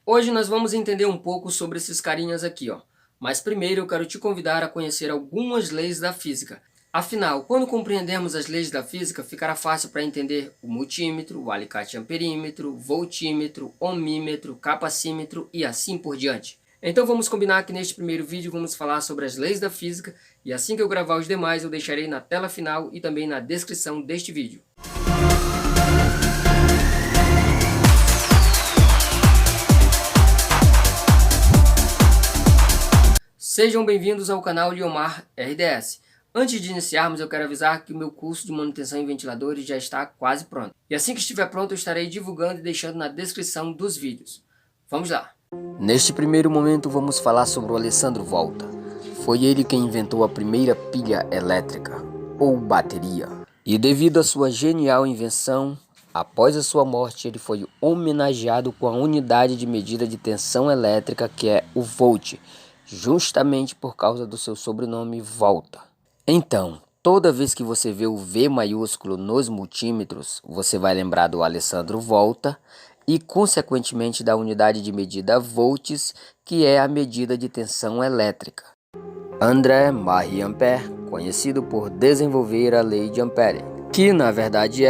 Hoje nós vamos entender um pouco sobre esses carinhas aqui, ó. Mas primeiro eu quero te convidar a conhecer algumas leis da física. Afinal, quando compreendemos as leis da física, ficará fácil para entender o multímetro, o alicate amperímetro, voltímetro, ohmímetro, capacímetro e assim por diante. Então vamos combinar que neste primeiro vídeo vamos falar sobre as leis da física e assim que eu gravar os demais eu deixarei na tela final e também na descrição deste vídeo. Sejam bem-vindos ao canal Liomar RDS. Antes de iniciarmos, eu quero avisar que o meu curso de manutenção em ventiladores já está quase pronto. E assim que estiver pronto, eu estarei divulgando e deixando na descrição dos vídeos. Vamos lá! Neste primeiro momento, vamos falar sobre o Alessandro Volta. Foi ele quem inventou a primeira pilha elétrica, ou bateria. E devido à sua genial invenção, após a sua morte, ele foi homenageado com a unidade de medida de tensão elétrica que é o volt, justamente por causa do seu sobrenome Volta. Então, toda vez que você vê o V maiúsculo nos multímetros, você vai lembrar do Alessandro Volta e, consequentemente, da unidade de medida volts, que é a medida de tensão elétrica. André Marie Ampère, conhecido por desenvolver a lei de Ampère, que na verdade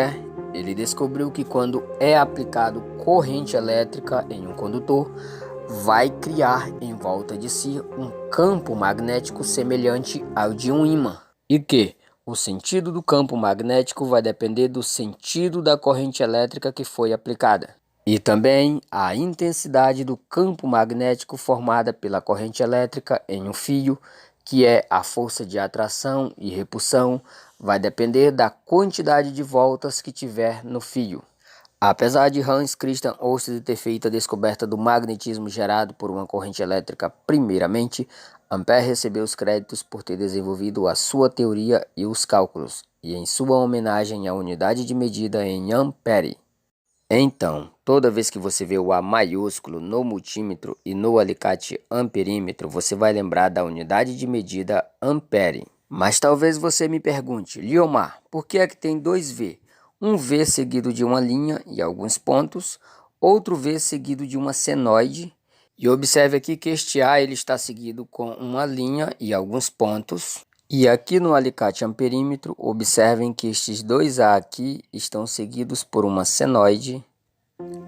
ele descobriu que quando é aplicado corrente elétrica em um condutor, vai criar em volta de si um campo magnético semelhante ao de um ímã, e que o sentido do campo magnético vai depender do sentido da corrente elétrica que foi aplicada, e também a intensidade do campo magnético formada pela corrente elétrica em um fio, que é a força de atração e repulsão, vai depender da quantidade de voltas que tiver no fio. Apesar de Hans Christian Ørsted ter feito a descoberta do magnetismo gerado por uma corrente elétrica primeiramente, Ampère recebeu os créditos por ter desenvolvido a sua teoria e os cálculos, e em sua homenagem à unidade de medida em ampere. Então, toda vez que você vê o A maiúsculo no multímetro e no alicate amperímetro, você vai lembrar da unidade de medida ampere. Mas talvez você me pergunte, Liomar, por que é que tem dois V? Um V seguido de uma linha e alguns pontos, outro V seguido de uma senoide. E observe aqui que este A ele está seguido com uma linha e alguns pontos. E aqui no alicate amperímetro, observem que estes dois A aqui estão seguidos por uma senoide.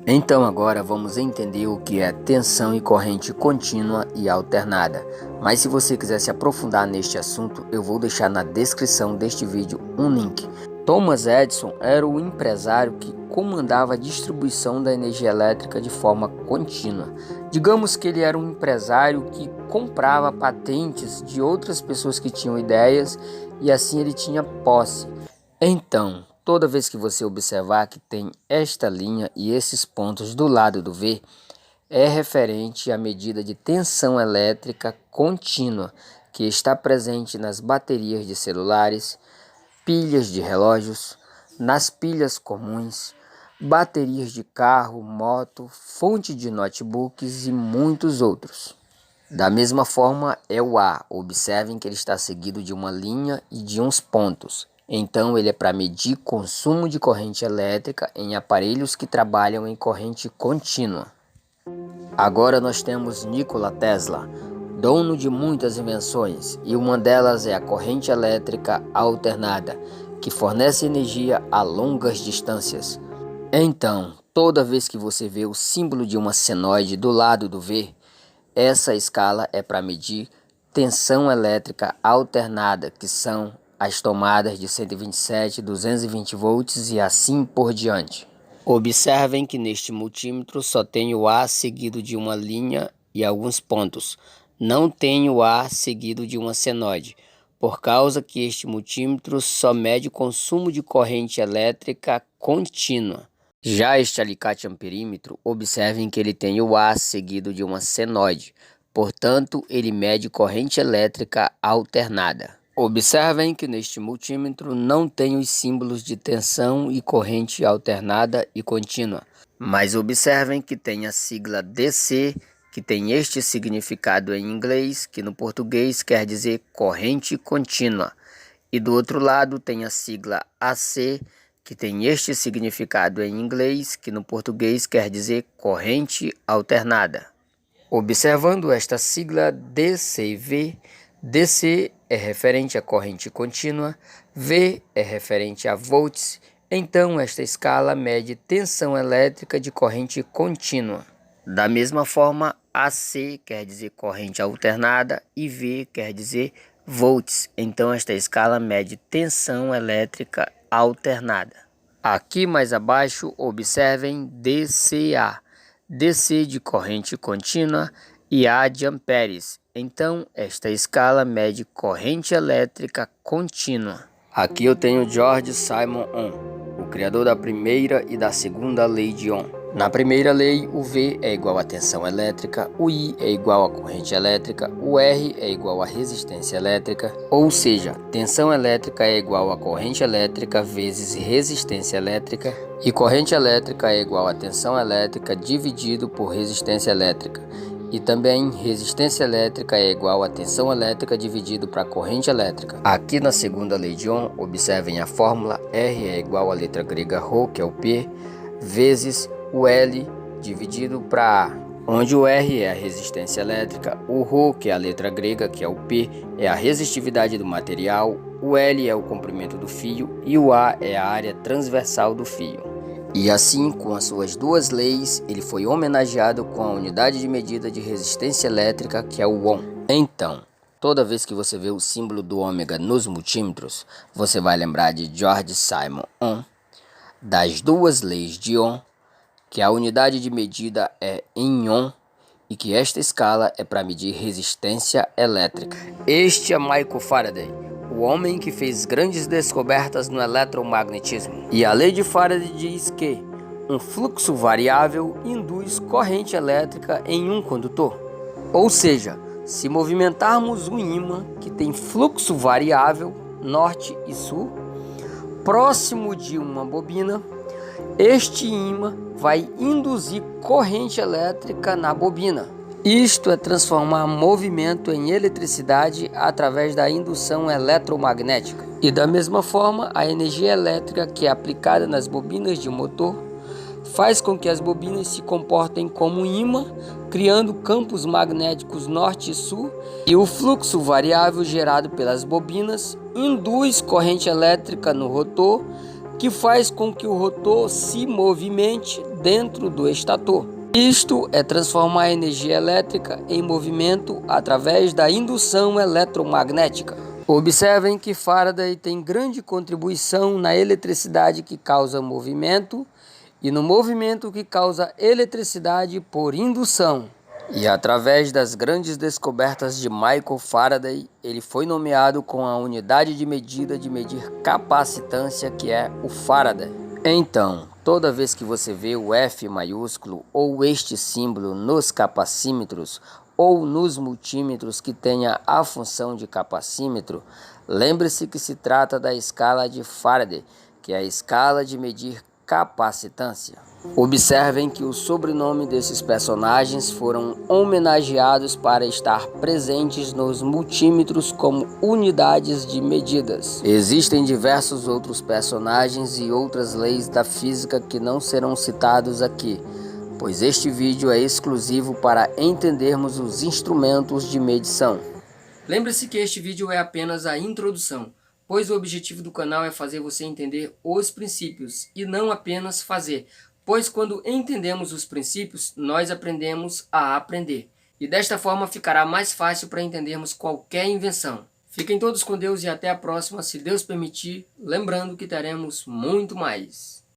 Então agora vamos entender o que é tensão e corrente contínua e alternada. Mas se você quiser se aprofundar neste assunto, eu vou deixar na descrição deste vídeo um link. Thomas Edison era o empresário que comandava a distribuição da energia elétrica de forma contínua. Digamos que ele era um empresário que comprava patentes de outras pessoas que tinham ideias e assim ele tinha posse. Então, toda vez que você observar que tem esta linha e esses pontos do lado do V, é referente à medida de tensão elétrica contínua que está presente nas baterias de celulares, pilhas de relógios, nas pilhas comuns, baterias de carro, moto, fonte de notebooks e muitos outros. Da mesma forma é o A, observem que ele está seguido de uma linha e de uns pontos. Então ele é para medir consumo de corrente elétrica em aparelhos que trabalham em corrente contínua. Agora nós temos Nikola Tesla, dono de muitas invenções, e uma delas é a corrente elétrica alternada, que fornece energia a longas distâncias. Então, toda vez que você vê o símbolo de uma senoide do lado do V, essa escala é para medir tensão elétrica alternada, que são as tomadas de 127, 220 volts e assim por diante. Observem que neste multímetro só tem o A seguido de uma linha e alguns pontos. Não tem o A seguido de uma senoide, por causa que este multímetro só mede o consumo de corrente elétrica contínua. Já este alicate amperímetro, observem que ele tem o A seguido de uma senoide, portanto ele mede corrente elétrica alternada. Observem que neste multímetro não tem os símbolos de tensão e corrente alternada e contínua, mas observem que tem a sigla DC, que tem este significado em inglês, que no português quer dizer corrente contínua, e do outro lado tem a sigla AC, que tem este significado em inglês, que no português quer dizer corrente alternada. Observando esta sigla DCV, DC é referente à corrente contínua, V é referente a volts, então esta escala mede tensão elétrica de corrente contínua. Da mesma forma, AC quer dizer corrente alternada e V quer dizer volts, então esta escala mede tensão elétrica alternada. Aqui mais abaixo, observem DCA, DC de corrente contínua e A de amperes, então esta escala mede corrente elétrica contínua. Aqui eu tenho George Simon Ohm, o criador da primeira e da segunda lei de Ohm. Na primeira lei, o V é igual a tensão elétrica, o I é igual a corrente elétrica, o R é igual a resistência elétrica, ou seja, tensão elétrica é igual a corrente elétrica vezes resistência elétrica, e corrente elétrica é igual a tensão elétrica dividido por resistência elétrica. E também resistência elétrica é igual a tensão elétrica dividido para corrente elétrica. Aqui na segunda lei de Ohm, observem a fórmula: R é igual à letra grega Rho, que é o P, vezes o L dividido para A, onde o R é a resistência elétrica, o Rho, que é a letra grega, que é o P, é a resistividade do material, o L é o comprimento do fio e o A é a área transversal do fio. E assim, com as suas duas leis, ele foi homenageado com a unidade de medida de resistência elétrica, que é o Ohm. Então, toda vez que você vê o símbolo do ômega nos multímetros, você vai lembrar de George Simon Ohm, das duas leis de Ohm, que a unidade de medida é em Ohm e que esta escala é para medir resistência elétrica. Este é Michael Faraday, o homem que fez grandes descobertas no eletromagnetismo. E a lei de Faraday diz que um fluxo variável induz corrente elétrica em um condutor. Ou seja, se movimentarmos um ímã que tem fluxo variável, norte e sul, próximo de uma bobina, este ímã vai induzir corrente elétrica na bobina. Isto é transformar movimento em eletricidade através da indução eletromagnética. E da mesma forma, a energia elétrica que é aplicada nas bobinas de motor faz com que as bobinas se comportem como um ímã, criando campos magnéticos norte e sul, e o fluxo variável gerado pelas bobinas induz corrente elétrica no rotor, que faz com que o rotor se movimente dentro do estator. Isto é transformar a energia elétrica em movimento através da indução eletromagnética. Observem que Faraday tem grande contribuição na eletricidade que causa movimento e no movimento que causa eletricidade por indução. E através das grandes descobertas de Michael Faraday, ele foi nomeado com a unidade de medida de medir capacitância, que é o Faraday. Então, toda vez que você vê o F maiúsculo ou este símbolo nos capacímetros ou nos multímetros que tenha a função de capacímetro, lembre-se que se trata da escala de Faraday, que é a escala de medir capacitância. Observem que o sobrenome desses personagens foram homenageados para estar presentes nos multímetros como unidades de medidas. Existem diversos outros personagens e outras leis da física que não serão citados aqui, pois este vídeo é exclusivo para entendermos os instrumentos de medição. Lembre-se que este vídeo é apenas a introdução, pois o objetivo do canal é fazer você entender os princípios e não apenas fazer, pois quando entendemos os princípios, nós aprendemos a aprender. E desta forma ficará mais fácil para entendermos qualquer invenção. Fiquem todos com Deus e até a próxima, se Deus permitir, lembrando que teremos muito mais.